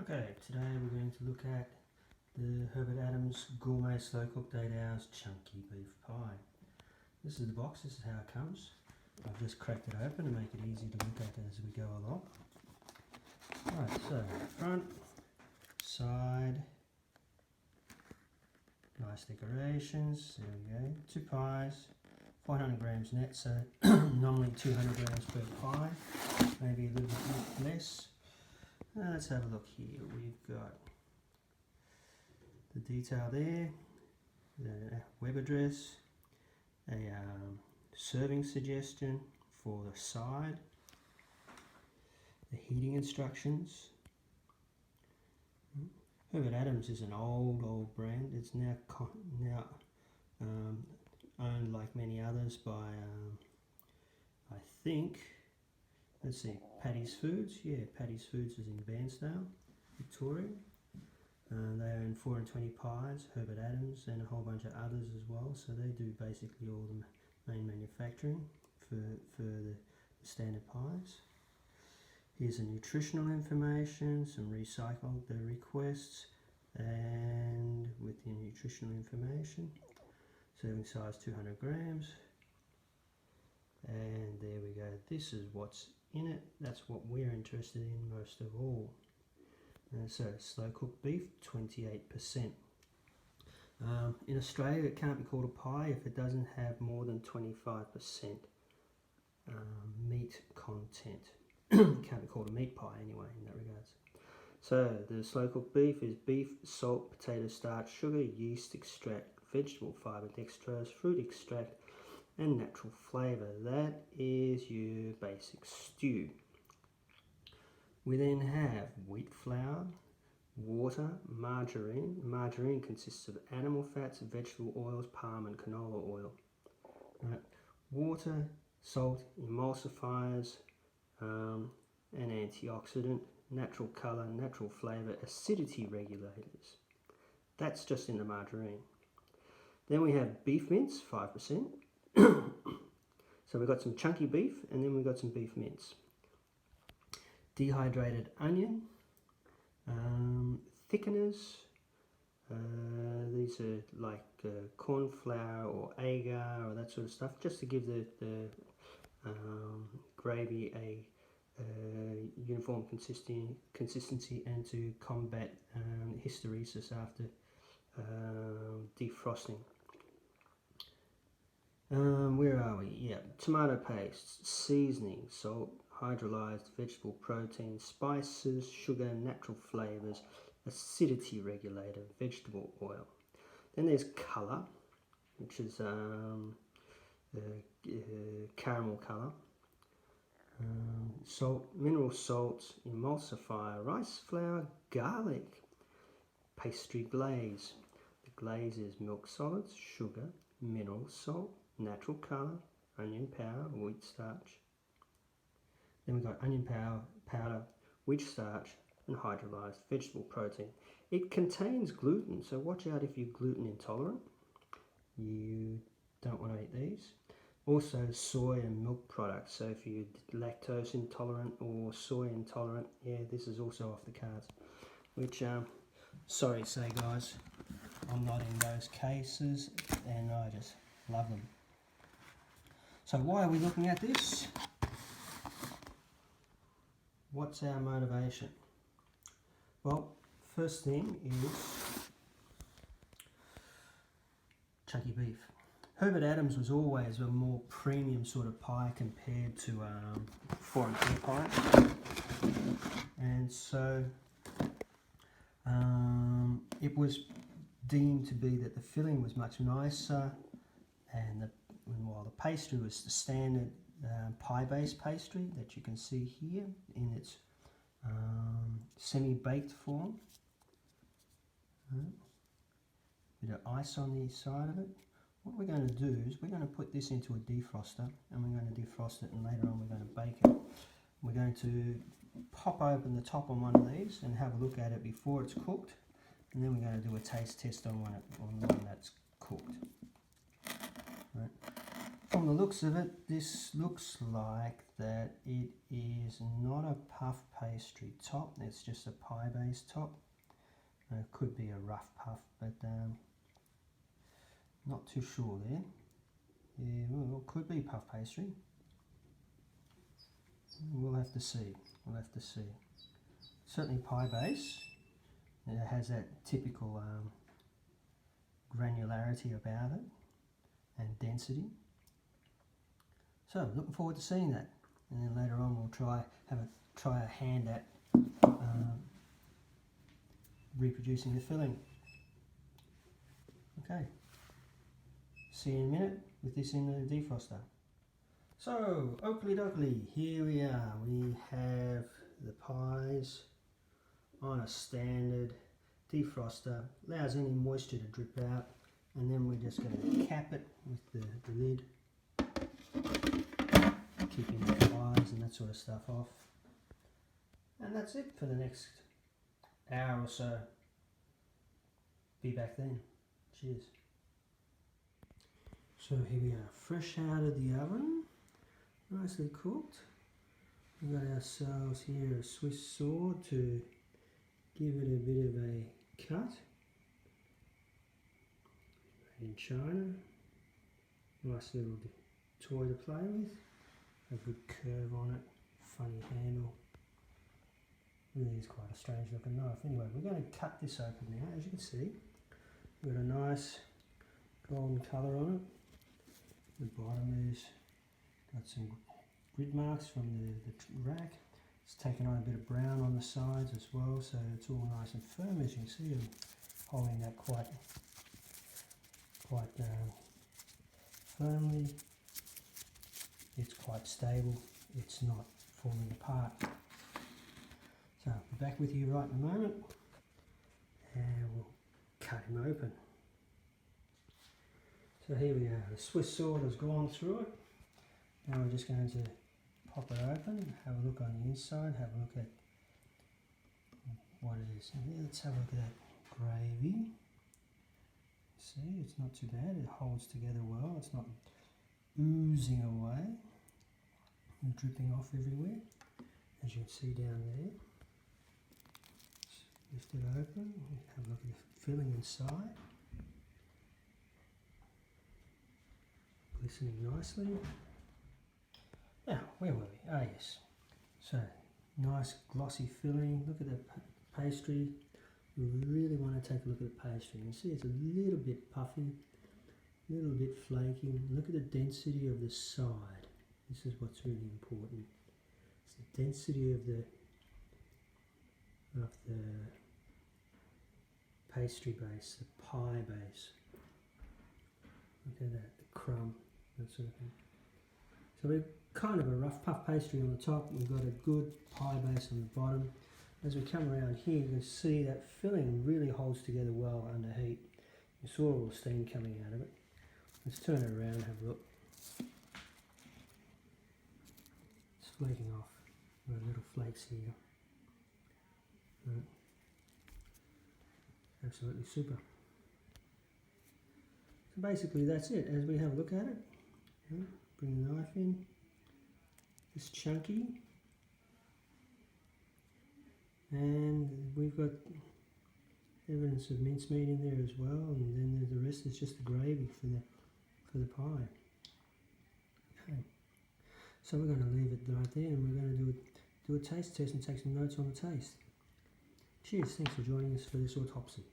Okay, today we're going to look at the Herbert Gourmet Slow Cooked 8 Hours Chunky Beef Pie. This is the box, this is how it comes. I've just cracked it open to make it easy to look at as we go along. Right, so front, side, nice decorations, there we go. 2 pies, 400 grams net, so normally 200 grams per pie, maybe a little bit less. Now let's have a look here. We've got the detail there, the web address, a serving suggestion for the side, the heating instructions. Herbert is an old brand. It's now owned, like many others, by I think, let's see, Paddy's Foods. Yeah, Paddy's Foods is in Bairnsdale, Victoria. They own 4 and 20 pies, Herbert and a whole bunch of others as well. So they do basically all the main manufacturing for the standard pies. Here's the nutritional information, some recycled requests, and with the nutritional information. Serving size 200 grams. And there we go. This is what's in it. That's what we're interested in most of all. So slow cooked beef, 28%. In Australia it can't be called a pie if it doesn't have more than 25% meat content. It can't be called a meat pie anyway in that regards. So the slow cooked beef is beef, salt, potato starch, sugar, yeast extract, vegetable fibre, dextrose, fruit extract, and natural flavour. That is your basic stew. We then have wheat flour, water, margarine. Margarine consists of animal fats, vegetable oils, palm and canola oil. Right. Water, salt, emulsifiers, an antioxidant, natural colour, natural flavour, acidity regulators. That's just in the margarine. Then we have beef mince, 5%. So we've got some chunky beef, and then we've got some beef mince. Dehydrated onion, thickeners. These are like corn flour or agar or that sort of stuff, just to give the gravy a uniform consistency and to combat hysteresis after defrosting. Where are we? Yeah, tomato paste, seasoning, salt, hydrolyzed vegetable protein, spices, sugar, natural flavors, acidity regulator, vegetable oil. Then there's color, which is caramel color, salt, mineral salts, emulsifier, rice flour, garlic, pastry glaze. The glaze is milk solids, sugar, mineral salt, natural colour, onion powder, wheat starch. Then we've got onion powder, wheat starch, and hydrolyzed vegetable protein. It contains gluten, so watch out if you're gluten intolerant. You don't want to eat these. Also soy and milk products, so if you're lactose intolerant or soy intolerant, yeah, this is also off the cards. Which, sorry to say guys, I'm not in those cases, and I just love them. So why are we looking at this? What's our motivation? Well, first thing is chunky beef. Herbert was always a more premium sort of pie compared to 4 and 20 pies. And so it was deemed to be that the filling was much nicer, and while the pastry was the standard pie-based pastry that you can see here in its semi-baked form. Bit of ice on the side of it. What we're going to do is we're going to put this into a defroster, and we're going to defrost it, and later on we're going to bake it. We're going to pop open the top on one of these and have a look at it before it's cooked, and then we're going to do a taste test on one that's cooked. Right. From the looks of it, this looks like that it is not a puff pastry top, it's just a pie base top. It could be a rough puff, but not too sure there. Yeah, well, it could be puff pastry. We'll have to see. We'll have to see. Certainly pie base. It has that typical granularity about it and density. So looking forward to seeing that. And then later on we'll try a hand at reproducing the filling. Okay. See you in a minute with this in the defroster. So, oakley dokley, here we are. We have the pies on a standard defroster. Allows any moisture to drip out, and then we're just going to cap it with the lid, keeping the flies and that sort of stuff off. And that's it for the next hour or so. Be back then. Cheers. So here we are, fresh out of the oven, nicely cooked. We've got ourselves here a Swiss sword to give it a bit of a cut. Made in China. Nice little toy to play with. A good curve on it, funny handle. Really is quite a strange looking knife. Anyway, we're going to cut this open now. As you can see, we've got a nice golden colour on it. The bottom is got some grid marks from the rack. It's taken on a bit of brown on the sides as well, so it's all nice and firm. As you can see, I'm holding that quite firmly. It's quite stable. It's not falling apart. So I'll be back with you right in a moment, and we'll cut him open. So here we are, the Swiss sword has gone through it. Now we're just going to pop it open, have a look on the inside, have a look at what it is. And let's have a look at that gravy. See, it's not too bad, it holds together well, it's not oozing away and dripping off everywhere, as you can see down there. Just lift it open, have a look at the filling inside. Glistening nicely. Now, where were we? Ah, yes. So, nice glossy filling. Look at the pastry. You really want to take a look at the pastry. You see it's a little bit puffy, a little bit flaky. Look at the density of the side. This is what's really important. It's the density of the pastry base, the pie base. Look at that, the crumb. That sort of thing. So we've kind of a rough puff pastry on the top, we've got a good pie base on the bottom. As we come around here, you can see that filling really holds together well under heat. You saw all the steam coming out of it. Let's turn it around and have a look. It's flaking off. We've got little flakes here. Right. Absolutely super. So basically that's it. As we have a look at it, bring the knife in. It's chunky, and we've got evidence of mincemeat in there as well, and then the rest is just the gravy for the pie. Okay, so we're going to leave it right there, and we're going to do a taste test and take some notes on the taste. Cheers! Thanks for joining us for this autopsy.